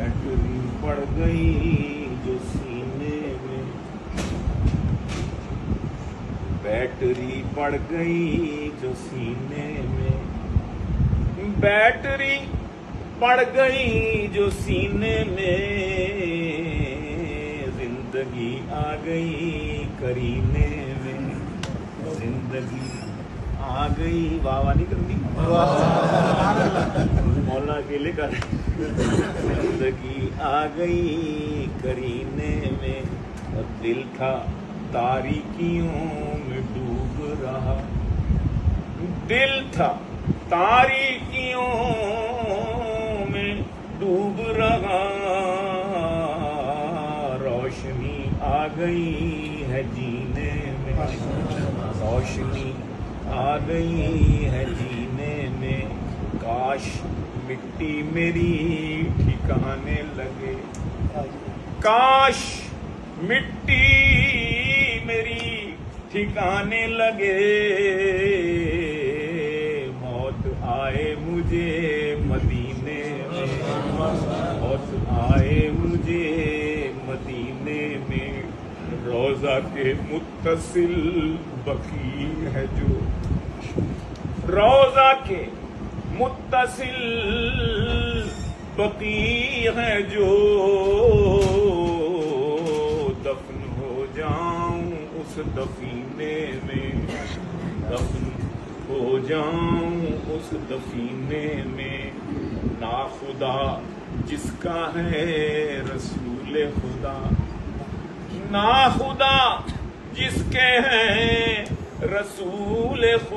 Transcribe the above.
Battery پڑ گئی جو سینے میں، بیٹری پڑ گئی جو سینے میں، بیٹری پڑ گئی جو سینے میں، زندگی آ گئی کرینے میں، زندگی آ گئی. واہ واہ نہیں کرنی، مولانا اکیلے کر. زندگی آ گئی کرینے میں، اور دل تھا تاریکیوں میں ڈوب رہا، دل تھا تاریکیوں میں ڈوب رہا، روشنی آ گئی ہے جینے میں، روشنی آ گئی ہے جینے میں. کاش مٹی میری ٹھکانے لگے، کاش مٹی میری ٹھکانے لگے، موت آئے مجھے مدینے میں، موت آئے مجھے مدینے میں. روضہ کے متصل بقی ہے جو، روضہ کے متصل بقی ہے جو، دفن ہو جاؤں اس دفینے میں، دفن ہو جاؤں اس دفینے میں. ناخدا جس کا ہے رسول خدا، ناخدا جس کے ہیں رسول خدا.